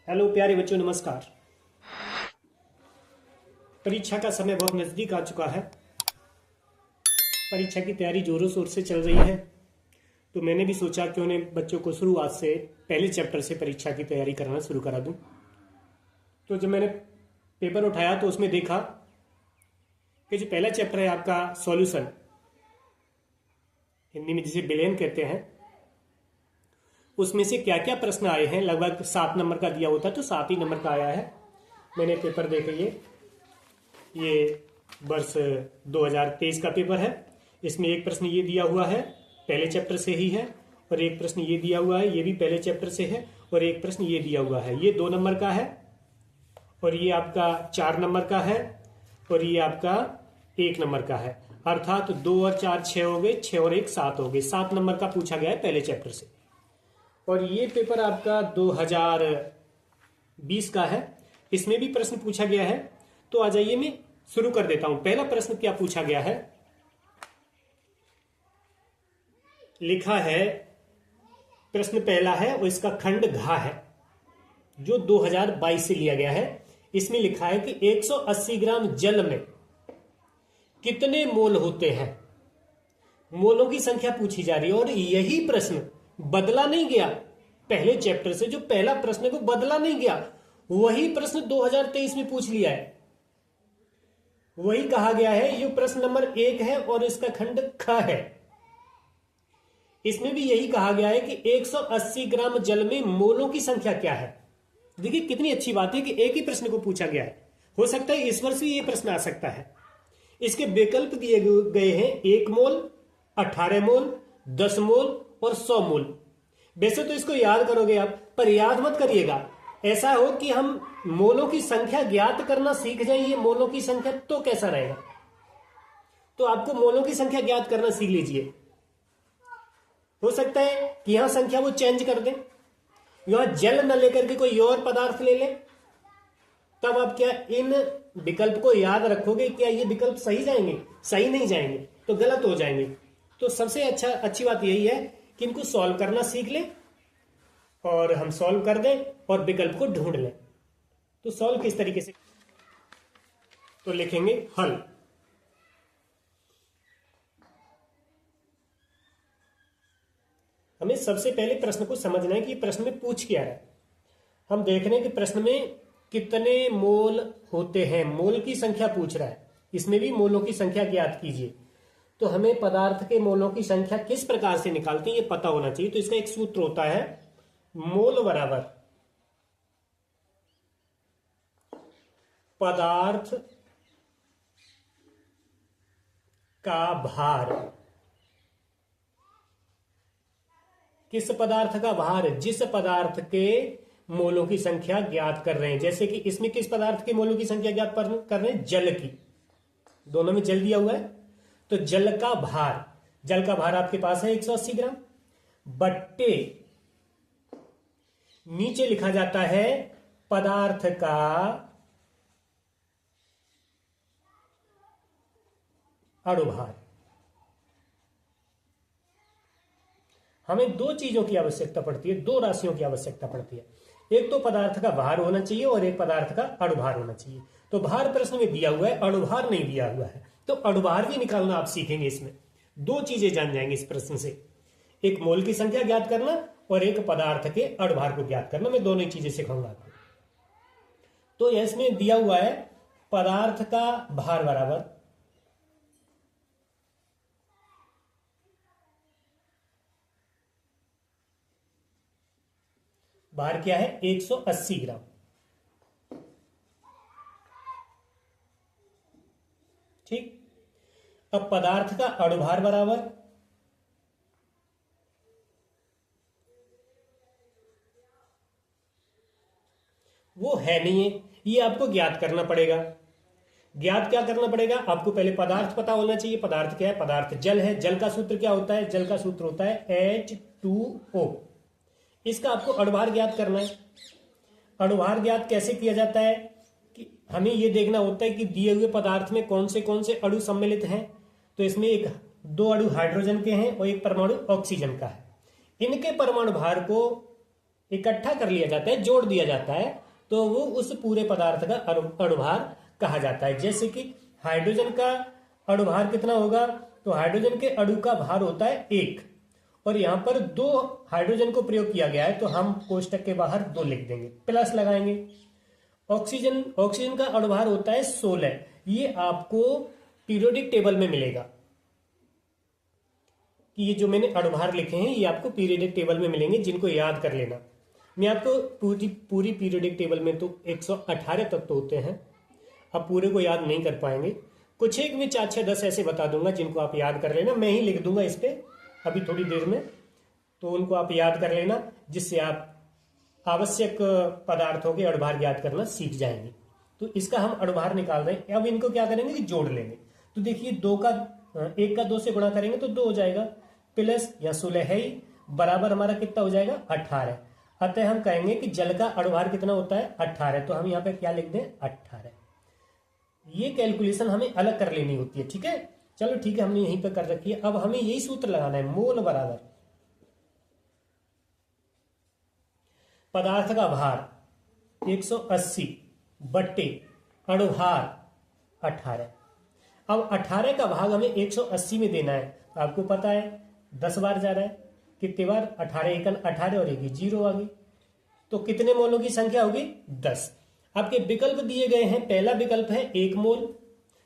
Hello प्यारे बच्चों, नमस्कार। परीक्षा का समय बहुत नज़दीक आ चुका है। परीक्षा की तैयारी जोरों शोर से चल रही है। तो मैंने भी सोचा कि उन्हें बच्चों को शुरुआत से पहले चैप्टर से परीक्षा की तैयारी करना शुरू करा दूं। तो जब मैंने पेपर उठाया तो उसमें देखा कि जो पहला चैप्टर है आपका सॉल्यूशन, हिंदी में जिसे विलयन कहते हैं, उसमें से क्या क्या प्रश्न आए हैं। लगभग 7 नंबर का दिया होता तो 7 ही नंबर का आया है। मैंने पेपर देख लिए। ये वर्ष 2023 का पेपर है। इसमें एक प्रश्न ये दिया हुआ है, पहले चैप्टर से ही है, और एक प्रश्न ये दिया हुआ है, ये भी पहले चैप्टर से है, और एक प्रश्न ये दिया हुआ है, ये 2 नंबर का है, और ये आपका 4 नंबर का है, और ये आपका 1 नंबर का है। अर्थात 2 और 4 6 हो गए, 6 और 1 7 हो गए। 7 नंबर का पूछा गया है पहले चैप्टर से। और ये पेपर आपका 2020 का है। इसमें भी प्रश्न पूछा गया है। तो आ जाइए, मैं शुरू कर देता हूं। पहला प्रश्न क्या पूछा गया है, लिखा है, प्रश्न पहला है और इसका खंड घ है, जो 2022 से लिया गया है। इसमें लिखा है कि 180 ग्राम जल में कितने मोल होते हैं। मोलों की संख्या पूछी जा रही है, और यही प्रश्न बदला नहीं गया। पहले चैप्टर से जो पहला प्रश्न है वो बदला नहीं गया, वही प्रश्न 2023 में पूछ लिया है। वही कहा गया है, ये प्रश्न नंबर 1 है और इसका खंड ख है। इसमें भी यही कहा गया है कि 180 ग्राम जल में मोलों की संख्या क्या है। देखिए कितनी अच्छी बात है कि एक ही प्रश्न को पूछा गया है। हो सकता है इस वर्ष भी ये प्रश्न आ सकता है। इसके विकल्प दिए गए हैं 1 मोल, 18 मोल, 10 मोल और 100 मोल। वैसे तो इसको याद करोगे आप, पर याद मत करिएगा। ऐसा हो कि हम मोलों की संख्या ज्ञात करना सीख जाए, ये मोलों की संख्या, तो कैसा रहेगा। तो आपको मोलों की संख्या ज्ञात करना सीख लीजिए। हो सकता है कि यहां संख्या वो चेंज कर दें, यहां जल न लेकर के कोई और पदार्थ ले ले। तब आप क्या इन विकल्प को याद रखोगे? क्या ये विकल्प सही जाएंगे? सही नहीं जाएंगे तो गलत हो जाएंगे। तो सबसे अच्छी बात यही है कि इनको सॉल्व करना सीख लें, और हम सॉल्व कर दें और विकल्प को ढूंढ लें। तो सॉल्व किस तरीके से, तो लिखेंगे हल। हमें सबसे पहले प्रश्न को समझना है कि प्रश्न में पूछ क्या है। हम देख रहे हैं कि प्रश्न में कितने मोल होते हैं, मोल की संख्या पूछ रहा है। इसमें भी मोलों की संख्या ज्ञात कीजिए। तो हमें पदार्थ के मोलों की संख्या किस प्रकार से निकालते हैं ये पता होना चाहिए। तो इसका एक सूत्र होता है, मोल बराबर पदार्थ का भार। किस पदार्थ का भार? जिस पदार्थ के मोलों की संख्या ज्ञात कर रहे हैं। जैसे कि इसमें किस पदार्थ के मोलों की संख्या ज्ञात कर रहे हैं? जल की। दोनों में जल दिया हुआ है, तो जल का भार, जल का भार आपके पास है 180 ग्राम, बट्टे नीचे लिखा जाता है पदार्थ का अणुभार। हमें 2 चीजों की आवश्यकता पड़ती है, 2 राशियों की आवश्यकता पड़ती है। एक तो पदार्थ का भार होना चाहिए और एक पदार्थ का अणुभार होना चाहिए। तो भार प्रश्न में दिया हुआ है, अणुभार नहीं दिया हुआ है। तो अणुभार भी निकालना आप सीखेंगे। इसमें 2 चीजें जान जाएंगे इस प्रश्न से, एक मोल की संख्या ज्ञात करना और एक पदार्थ के अणुभार को ज्ञात करना। मैं दोनों ही चीजें सिखाऊंगा आपको। तो इसमें दिया हुआ है पदार्थ का भार बराबर भार क्या है? 180 ग्राम। ठीक। अब पदार्थ का अणुभार बराबर वो है नहीं है, ये आपको ज्ञात करना पड़ेगा। ज्ञात क्या करना पड़ेगा? आपको पहले पदार्थ पता होना चाहिए। पदार्थ क्या है? पदार्थ जल है। जल का सूत्र क्या होता है? जल का सूत्र होता है H2O। इसका आपको अणुभार ज्ञात करना है। अणुभार ज्ञात कैसे किया जाता है कि हमें यह देखना होता है कि दिए हुए पदार्थ में कौन से अणु सम्मिलित हैं। तो इसमें 2 अणु हाइड्रोजन के हैं और 1 परमाणु ऑक्सीजन का है। इनके परमाणु भार को इकट्ठा कर लिया जाता है, जोड़ दिया जाता है, तो वो उस पूरे पदार्थ का अणुभार कहा जाता है। जैसे कि हाइड्रोजन का अणुभार कितना होगा, तो हाइड्रोजन के अणु का भार होता है 1, और यहां पर 2 हाइड्रोजन को प्रयोग किया गया है, तो हम कोष्टक के बाहर 2 लिख देंगे, प्लस लगाएंगे। ऑक्सीजन का अणुभार होता है 16, ये आपको पीरियोडिक टेबल में मिलेगा, कि ये जो मैंने अणुभार लिखे हैं ये आपको पीरियोडिक टेबल में मिलेंगे, जिनको याद कर लेना। मैं आपको पूरी पीरियोडिक टेबल में तो 118 तत्व होते हैं, आप पूरे को याद नहीं कर पाएंगे, कुछ एक में 4, 6, 10 ऐसे बता दूंगा जिनको आप याद कर लेना। मैं ही लिख दूंगा इस पे अभी थोड़ी देर में, तो उनको आप याद कर लेना, जिससे आप आवश्यक पदार्थों के अणुभार याद करना सीख जाएंगे। तो इसका हम अणुभार निकाल रहे हैं। अब इनको क्या करेंगे कि जोड़ लेंगे। तो देखिए 1 का 2 से गुणा करेंगे तो 2 हो जाएगा, प्लस या 16 है ही, बराबर हमारा कितना हो जाएगा 18। अतः हम कहेंगे कि जल का अणुभार कितना होता है 18, तो हम यहाँ पे क्या लिख दें 18। ये कैलकुलेशन हमें अलग कर लेनी होती है, ठीक है। चलो ठीक है, हमने यहीं पे कर रखी है। अब हमें यही सूत्र लगाना है, मोल बराबर पदार्थ का भार 180 बट्टे अणुभार 18। अब 18 का भाग हमें 180 में देना है। आपको पता है 10 बार जा रहा है, कितने बार 18 एकन 18 और 1 0 आ गई, तो कितने मोलों की संख्या होगी 10। आपके विकल्प दिए गए हैं, पहला विकल्प है 1 मोल,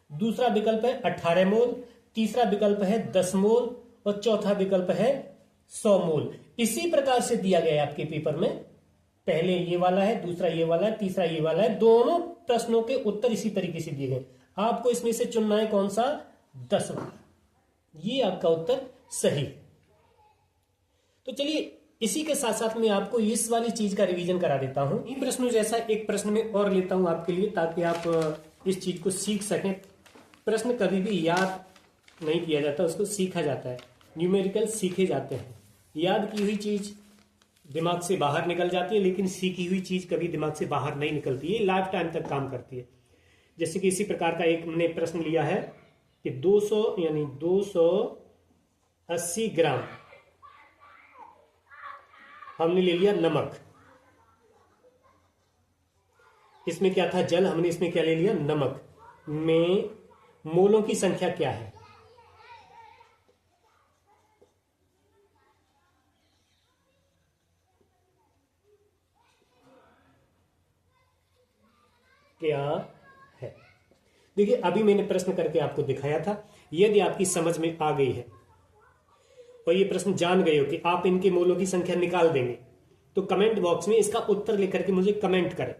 दूसरा विकल्प है 18 मोल, तीसरा विकल्प है 10 मोल और चौथा विकल्प है 100 मोल। इसी प्रकार से दिया गया है आपके पेपर में, पहले ये वाला है, दूसरा ये वाला है, तीसरा ये वाला है, दोनों प्रश्नों के उत्तर इसी तरीके से दिए गए। आपको इसमें से चुनना है कौन सा 10 वाला, ये आपका उत्तर सही। तो चलिए इसी के साथ साथ मैं आपको इस वाली चीज का रिवीजन करा देता हूं। इन प्रश्नों जैसा एक प्रश्न में और लेता हूं आपके लिए, ताकि आप इस चीज को सीख सकें। प्रश्न कभी भी याद नहीं किया जाता, उसको सीखा जाता है। न्यूमेरिकल सीखे जाते हैं, याद की हुई चीज दिमाग से बाहर निकल जाती है, लेकिन सीखी हुई चीज कभी दिमाग से बाहर नहीं निकलती है, लाइफ टाइम तक काम करती है। जैसे कि इसी प्रकार का एक हमने प्रश्न लिया है कि 280 ग्राम हमने ले लिया नमक, इसमें क्या था जल, हमने इसमें क्या ले लिया नमक, में मोलों की संख्या क्या है। क्या है, देखिए अभी मैंने प्रश्न करके आपको दिखाया था। यदि आपकी समझ में आ गई है और ये प्रश्न जान गए हो कि आप इनके मोलों की संख्या निकाल देंगे, तो कमेंट बॉक्स में इसका उत्तर लेकर के मुझे कमेंट करें।